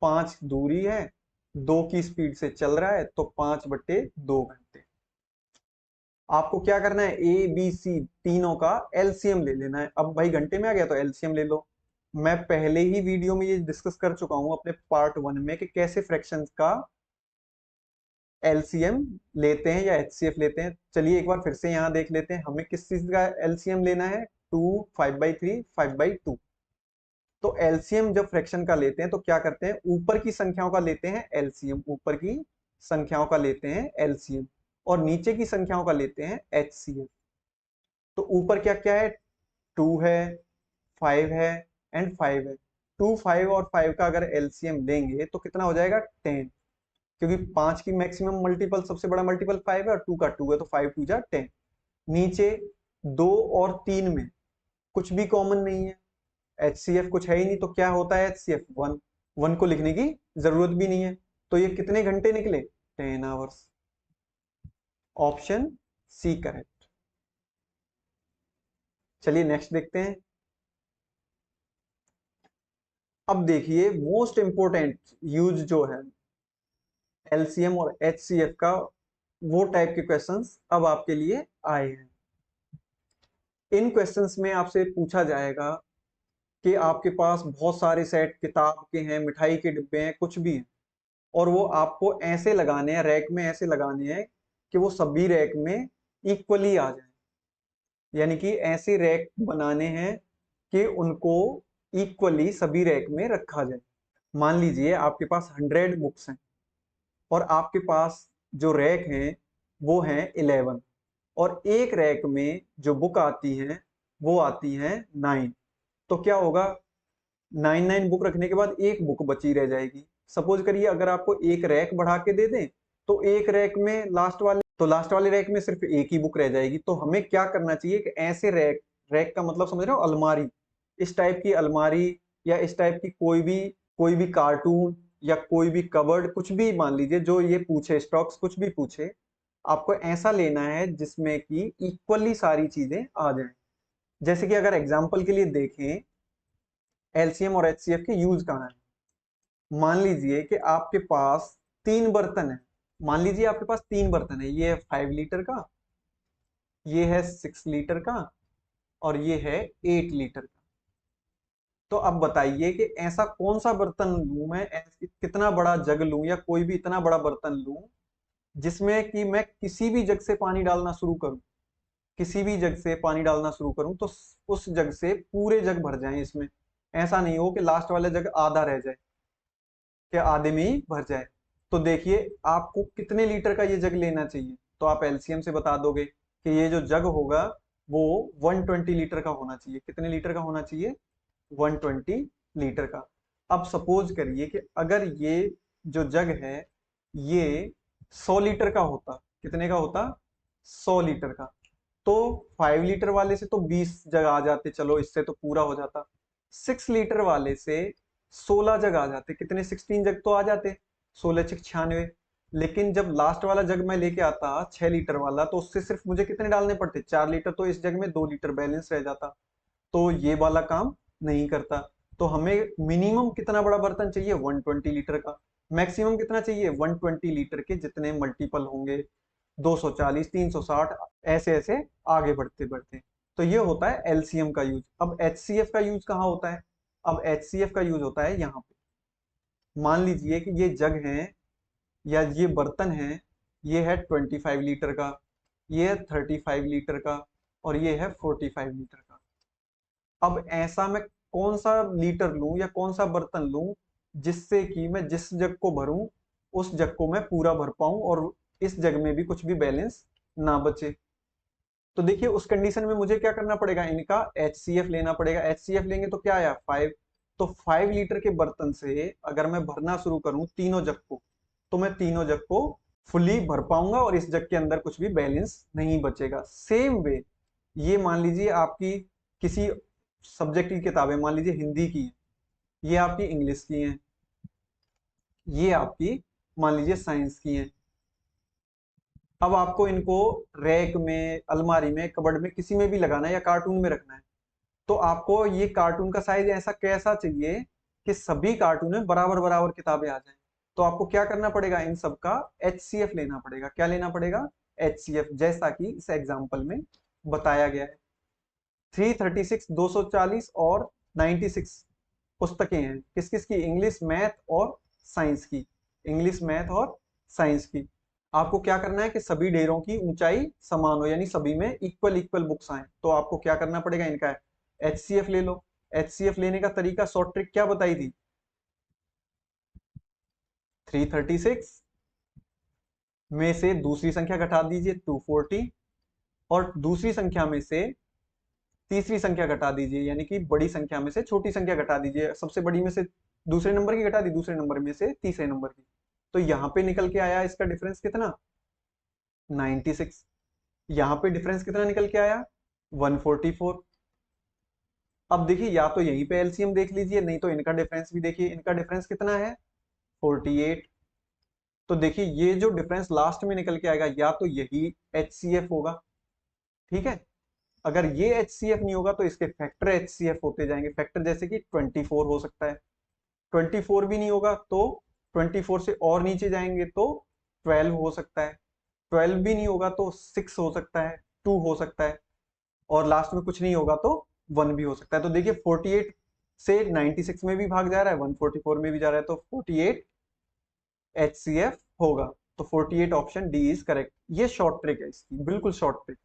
5 दूरी है, 2 की स्पीड से चल रहा है, तो 5/2 घंटे। आपको क्या करना है, ए बी सी तीनों का एलसीएम ले लेना है। अब भाई घंटे में आ गया तो एलसीएम ले लो। मैं पहले ही वीडियो में ये डिस्कस कर चुका हूं अपने पार्ट 1 में कि कैसे फ्रैक्शंस का एलसीएम लेते हैं या एचसीएफ लेते हैं। चलिए एक बार फिर से यहाँ देख लेते हैं, हमें किस चीज का एलसीएम लेना है, 2, 5/3, 5/2। तो एलसीएम जब फ्रैक्शन का लेते हैं तो क्या करते हैं, ऊपर की संख्याओं का लेते हैं एलसीएम, ऊपर की संख्याओं का लेते हैं एलसीएम, और नीचे की संख्याओं का लेते हैं एचसीएफ। तो ऊपर क्या क्या है, 2 है, 5 है एंड 5 है। 2, 5 और 5 का अगर एलसीएम लेंगे तो कितना हो जाएगा 10, क्योंकि 5 की मैक्सिमम मल्टीपल, सबसे बड़ा मल्टीपल 5 है और 2 का 2 है, तो 5 2 जा 10। नीचे 2 और 3 में कुछ भी कॉमन नहीं है, एचसीएफ कुछ है ही नहीं, तो क्या होता है एचसीएफ 1, 1 को लिखने की जरूरत भी नहीं है। तो ये कितने घंटे निकले, 10 आवर्स। Option C correct. चलिए नेक्स्ट देखते हैं। अब देखिए मोस्ट इंपोर्टेंट यूज जो है एलसीएम और एचसीएफ का, वो टाइप के क्वेश्चंस अब आपके लिए आए हैं। इन क्वेश्चंस में आपसे पूछा जाएगा कि आपके पास बहुत सारे सेट किताब के हैं, मिठाई के डिब्बे हैं, कुछ भी हैं, और वो आपको ऐसे लगाने हैं, रैक में ऐसे लगाने हैं कि वो सभी रैक में इक्वली आ जाए, यानी कि ऐसे रैक बनाने हैं कि उनको इक्वली सभी रैक में रखा जाए। मान लीजिए आपके पास 100 बुक्स हैं और आपके पास जो रैक हैं वो हैं 11, और एक रैक में जो बुक आती है वो आती है 9। तो क्या होगा, 9 बुक रखने के बाद एक बुक बची रह जाएगी। सपोज करिए अगर आपको एक रैक बढ़ा के दे दें तो एक रैक में लास्ट वाले तो लास्ट वाले रैक में सिर्फ एक ही बुक रह जाएगी। तो हमें क्या करना चाहिए कि ऐसे रैक, रैक का मतलब समझ रहे हो, अलमारी, इस टाइप की अलमारी या इस टाइप की कोई भी कार्टून या कोई भी कवर्ड, कुछ भी मान लीजिए जो ये पूछे, स्टॉक्स कुछ भी पूछे, आपको ऐसा लेना है जिसमें कि इक्वली सारी चीजें आ जाएं। जैसे कि अगर एग्जांपल के लिए देखें, एलसीएम और एचसीएफ के यूज कहाँ है। मान लीजिए कि आपके पास 3 बर्तन है, मान लीजिए आपके पास 3 बर्तन है, ये है 5 लीटर का, ये है 6 लीटर का, और ये है 8 लीटर का। तो अब बताइए कि ऐसा कौन सा बर्तन लूं मैं, कितना बड़ा जग लूं या कोई भी इतना बड़ा बर्तन लूं जिसमें कि मैं किसी भी जग से पानी डालना शुरू करूं, किसी भी जग से पानी डालना शुरू करूं तो उस जग से पूरे जग भर जाएं इसमें। ऐसा नहीं हो कि लास्ट वाला जग आधा रह जाए, कि आधे में ही भर जाए। तो देखिए आपको कितने लीटर का ये जग लेना चाहिए, तो आप एलसीएम से बता दोगे कि ये जो जग होगा वो 120 लीटर का होना चाहिए। कितने लीटर का होना चाहिए? 120 लीटर का। अब सपोज करिए कि अगर ये जो जग है ये 100 लीटर का होता, कितने का होता? 100 लीटर का। तो 5 लीटर वाले से तो 20 जग आ जाते, चलो इससे तो पूरा हो जाता। 6 लीटर वाले से 16 जग आ जाते, कितने? 16 जग तो आ जाते, 16 6 96। लेकिन जब लास्ट वाला जग मैं लेके आता 6 लीटर वाला, तो उससे सिर्फ मुझे कितने डालने पड़ते? 4 लीटर। तो इस जग में 2 लीटर बैलेंस रह जाता, तो ये वाला काम नहीं करता। तो हमें मिनिमम कितना बड़ा बर्तन चाहिए? 120 लीटर का। मैक्सिमम कितना चाहिए? 120 लीटर के जितने मल्टीपल होंगे, 240, 360, ऐसे ऐसे आगे बढ़ते बढ़ते। तो ये होता है एलसीएम का यूज। अब एचसीएफ का यूज कहाँ होता है? अब एचसीएफ का यूज होता है यहाँ पे। मान लीजिए कि ये जग है या ये बर्तन है, ये है 25 लीटर का, ये है 35 लीटर का, और ये है 45 लीटर का। अब ऐसा मैं कौन सा लीटर लूं या कौन सा बर्तन लूं जिससे कि मैं जिस जग को भरूं उस जग को मैं पूरा भर पाऊं और इस जग में भी कुछ भी बैलेंस ना बचे। तो देखिए उस कंडीशन में मुझे क्या करना पड़ेगा? इनका एचसीएफ लेना पड़ेगा। एचसीएफ लेंगे तो क्या आया? 5। तो 5 लीटर के बर्तन से अगर मैं भरना शुरू करूं तीनों जग को, तो मैं तीनों जग को फुली भर पाऊंगा और इस जग के अंदर कुछ भी बैलेंस नहीं बचेगा। सेम वे, ये मान लीजिए आपकी किसी सब्जेक्ट की किताबें, मान लीजिए हिंदी की है, ये आपकी इंग्लिश की हैं, ये आपकी मान लीजिए साइंस की हैं। अब आपको इनको रैक में, अलमारी में, कबर्ड में, किसी में भी लगाना है या कार्टून में रखना है, तो आपको ये कार्टून का साइज ऐसा कैसा चाहिए कि सभी कार्टून में बराबर बराबर किताबें आ जाएं। तो आपको क्या करना पड़ेगा? इन सब का एचसीएफ लेना पड़ेगा। क्या लेना पड़ेगा? एचसीएफ, जैसा कि इस एग्जाम्पल में बताया गया है। 336, 240 और 96 पुस्तकें हैं, किस किस की? इंग्लिश, मैथ और साइंस की। इंग्लिश, मैथ और साइंस की। आपको क्या करना है कि सभी ढेरों की ऊंचाई समान हो, यानी सभी में इक्वल इक्वल बुक्स आए। तो आपको क्या करना पड़ेगा? इनका एचसीएफ ले लो। एचसीएफ लेने का तरीका, शॉर्ट ट्रिक क्या बताई थी? 336 में से दूसरी संख्या घटा दीजिए 240, और दूसरी संख्या में से तीसरी संख्या घटा दीजिए, यानी कि बड़ी संख्या में से छोटी संख्या घटा दीजिए। सबसे बड़ी में से दूसरे नंबर की घटा दी, दूसरे नंबर में से तीसरे नंबर की। तो यहाँ पे निकल के आया इसका डिफरेंस कितना? 96। यहाँ पे डिफरेंस कितना निकल के आया? 144। अब देखिए या तो यहीं पे एलसीएम देख लीजिए, नहीं तो इनका डिफरेंस भी देखिए। इनका डिफरेंस कितना है? 48। तो देखिए ये जो डिफरेंस लास्ट में निकल के आएगा या तो यही एचसीएफ होगा, ठीक है। अगर ये एचसीएफ नहीं होगा तो इसके फैक्टर एचसीएफ होते जाएंगे। फैक्टर जैसे कि 24 हो सकता है। 24 भी नहीं होगा तो 24 से और नीचे जाएंगे तो 12 हो सकता है। 12 भी नहीं होगा तो 6 हो सकता है, 2 हो सकता है, और लास्ट में कुछ नहीं होगा तो 1 भी हो सकता है। तो देखिए 48 से 96 में भी भाग जा रहा है, 144 में भी जा रहा है, तो 48 एचसीएफ होगा। तो 48 ऑप्शन डी इज करेक्ट। ये शॉर्ट ट्रिक है इसकी, बिल्कुल शॉर्ट ट्रिक।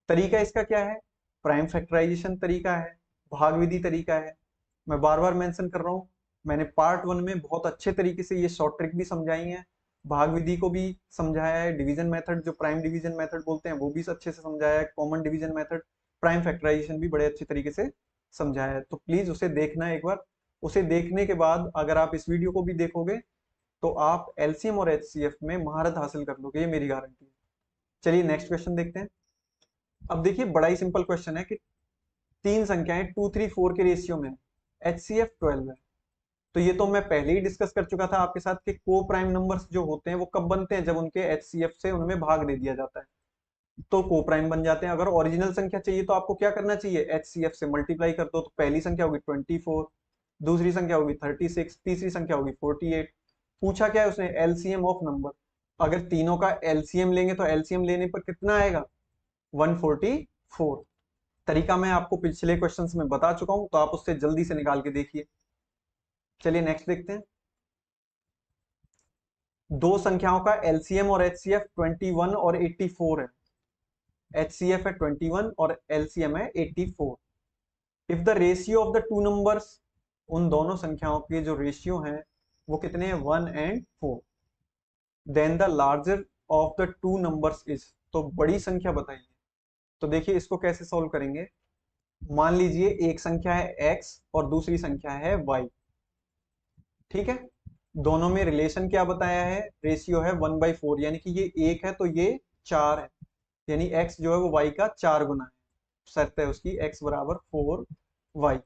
तरीका इसका क्या है? प्राइम फैक्टराइजेशन तरीका है, भाग विधि तरीका है। मैं बार बार मेंशन कर रहा हूं, मैंने पार्ट 1 में बहुत अच्छे तरीके से ये शॉर्ट ट्रिक भी समझाई है, भाग विधि को भी समझाया है, डिवीजन मेथड जो प्राइम डिवीजन मेथड बोलते हैं वो भी अच्छे से समझाया है, common division method, prime factorization भी बड़े अच्छे तरीके से समझाया है। तो प्लीज उसे देखना एक बार। उसे देखने के बाद अगर आप इस वीडियो को भी देखोगे तो आप एलसीएम और एचसीएफ में महारत हासिल कर लोगे, ये मेरी गारंटी है। चलिए नेक्स्ट क्वेश्चन देखते हैं। अब देखिए बड़ा ही सिंपल क्वेश्चन है कि तीन संख्याएं 2, 3, 4 के रेशियो में HCF 12 है। तो ये तो मैं पहले ही डिस्कस कर चुका था आपके साथ कि को प्राइम नंबर्स जो होते हैं वो कब बनते हैं, जब उनके HCF से उनमें भाग दे दिया जाता है तो को प्राइम बन जाते हैं। अगर ओरिजिनल संख्या चाहिए तो आपको क्या करना चाहिए, HCF से मल्टीप्लाई कर दो। तो पहली संख्या होगी 24, दूसरी संख्या होगी 36, तीसरी संख्या होगी 48। पूछा क्या है उसने, एलसीएम ऑफ नंबर। अगर तीनों का एलसीएम लेंगे तो एलसीएम लेने पर कितना आएगा, 144। तरीका मैं आपको पिछले क्वेश्चंस में बता चुका हूं, तो आप उससे जल्दी से निकाल के देखिए। चलिए नेक्स्ट देखते हैं। दो संख्याओं का एलसीएम और एचसीएफ 21 और 84 है। HCF है 21 और LCM है 84। If the ratio of the two numbers, उन दोनों संख्याओं के जो रेशियो हैं वो कितने हैं, 1 and 4, then the larger of the two numbers is, तो बड़ी संख्या बताइए। तो देखिए इसको कैसे सॉल्व करेंगे। मान लीजिए एक संख्या है x और दूसरी संख्या है y, ठीक है। दोनों में रिलेशन क्या बताया है, रेशियो है 1/4, यानी कि ये 1 है तो ये 4 है, यानी x जो है वो y का 4 गुना है। शर्त है उसकी x बराबर 4y।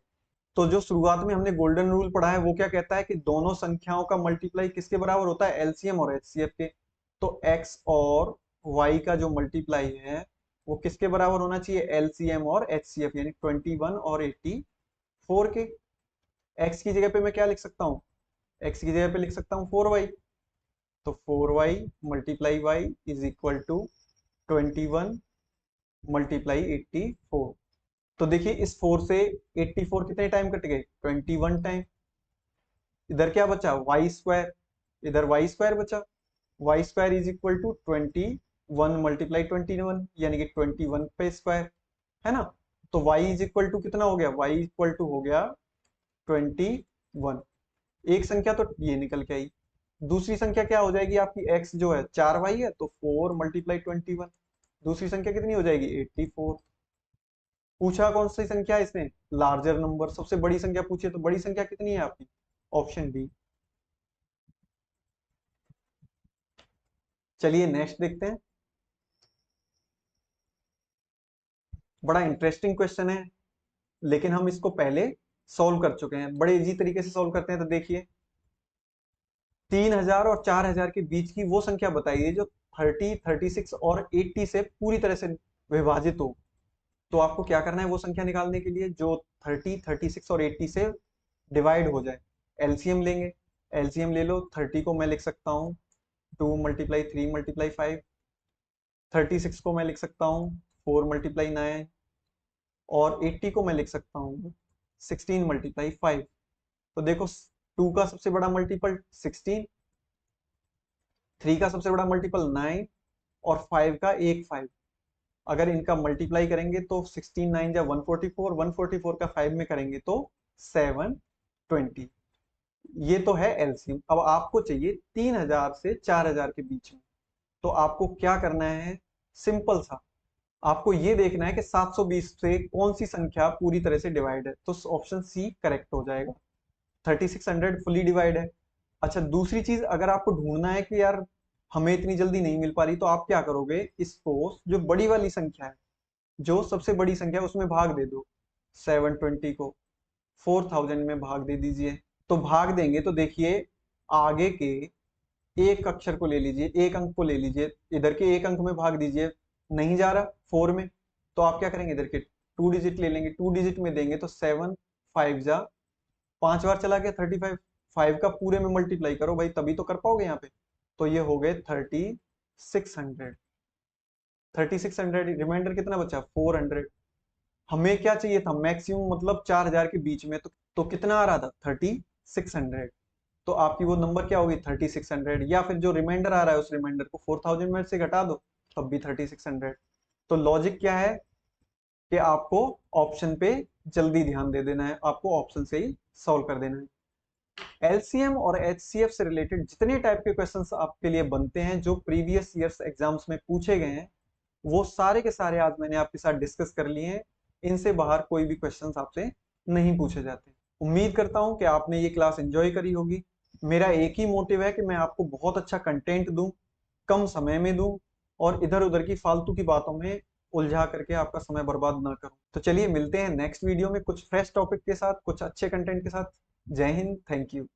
तो जो शुरुआत में हमने गोल्डन रूल पढ़ा है वो क्या कहता है कि दोनों संख्याओं का मल्टीप्लाई किसके बराबर होता है, एलसीएम और एचसीएफ के। तो x और y का जो मल्टीप्लाई है वो किसके बराबर होना चाहिए, एलसीएम और एचसीएफ, यानी 21 और 84 के। x की जगह पे मैं क्या लिख सकता हूँ, x की जगह पे लिख सकता हूँ 4y। तो 4y multiply y is equal to 21 multiply 84। तो देखिए इस 4 से 84 कितने टाइम कट गए, 21 टाइम। इधर क्या बचा, वाई स्क्वायर, इधर वाई स्क्वायर बचा। Y square is equal to 21 multiply 21, यानी कि 21 पे स्क्वायर, है ना। तो वाई इज इक्वल टू कितना हो गया, वाई इक्वल टू हो गया 21। एक संख्या तो ये निकल के आई। दूसरी संख्या क्या हो जाएगी आपकी, x जो है 4y है तो 4 मल्टीप्लाई 21, दूसरी संख्या कितनी हो जाएगी 84। पूछा कौन सी संख्या है इसने, लार्जर नंबर, सबसे बड़ी संख्या पूछी है, तो बड़ी संख्या कितनी है आपकी, ऑप्शन बी। चलिए नेक्स्ट देखते हैं। बड़ा इंटरेस्टिंग क्वेश्चन है, लेकिन हम इसको पहले सॉल्व कर चुके हैं, बड़े इजी तरीके से सॉल्व करते हैं। तो देखिए 3000 और 4000 के बीच की वो संख्या बताइए जो 30, 36 और 80 से पूरी तरह से विभाजित हो। तो आपको क्या करना है वो संख्या निकालने के लिए जो 30, 36 और 80 से डिवाइड हो जाए। एलसीएम लेंगे, एलसीएम ले लो। 30 को मैं लिख सकता हूँ 2 मल्टीप्लाई 3 मल्टीप्लाई 5, 36 को मैं लिख सकता हूँ 4 मल्टीप्लाई 9, और 80 को मैं लिख सकता हूँ 16 मल्टीप्लाई 5। तो देखो 2 का सबसे बड़ा मल्टीपल 16, 3 का सबसे बड़ा मल्टीपल 9, और 5 का एक 5। अगर इनका मल्टीप्लाई करेंगे तो 16 9 जा 144, 144 का 5 में करेंगे तो 720। ये तो है एलसीएम। अब आपको चाहिए 3000 से 4000 के बीच में। तो आपको क्या करना है, सिंपल सा, आपको ये देखना है कि 720 से कौन सी संख्या पूरी तरह से डिवाइड है। तो ऑप्शन सी करेक्ट हो जाएगा, 3600 फुली डिवाइड है। अच्छा दूसरी चीज, अगर आपको ढूंढना है कि यार हमें इतनी जल्दी नहीं मिल पा रही, तो आप क्या करोगे, इसको जो बड़ी वाली संख्या है, जो सबसे बड़ी संख्या है उसमें भाग दे दो। 720 को 4000 में भाग दे दीजिए। तो भाग देंगे तो देखिए आगे के एक अक्षर को ले लीजिए, एक अंक को ले लीजिए, इधर के एक अंक में भाग दीजिए, नहीं जा रहा 4 में। तो आप क्या करेंगे, इधर के 2 डिजिट ले लेंगे, 2 डिजिट में देंगे तो 7 5 जा 5 बार चला गया 35। 5 का पूरे में मल्टीप्लाई करो भाई, तभी तो कर पाओगे यहाँ पे। तो ये हो गए 3600। 3600, रिमाइंडर कितना बचा 400। हमें क्या चाहिए था, मैक्सिमम मतलब 4000 के बीच में। तो कितना आ रहा था 3600। तो आपकी वो नंबर क्या होगी 3600, या फिर जो रिमाइंडर आ रहा है उस रिमाइंडर को 4000 में से घटा दो, तब भी 3600। तो लॉजिक क्या है कि आपको ऑप्शन पे जल्दी ध्यान दे देना है, आपको ऑप्शन से ही सॉल्व कर देना है। एलसीएम और एचसीएफ से रिलेटेड जितने टाइप के क्वेश्चंस आपके लिए बनते हैं जो प्रीवियस ईयर्स एग्जाम्स में पूछे गए हैं, वो सारे के सारे आज मैंने आपके साथ डिस्कस कर लिए हैं। इनसे बाहर कोई भी क्वेश्चंस आपसे नहीं पूछे जाते। उम्मीद करता हूं कि आपने ये क्लास एंजॉय करी होगी। मेरा एक ही मोटिव है कि मैं आपको बहुत अच्छा कंटेंट दूं, कम समय में दूं, और इधर उधर की फालतू की बातों में उलझा करके आपका समय बर्बाद ना करूं। तो चलिए मिलते हैं नेक्स्ट वीडियो में कुछ फ्रेश टॉपिक के साथ, कुछ अच्छे कंटेंट के साथ। जय हिंद, थैंक यू।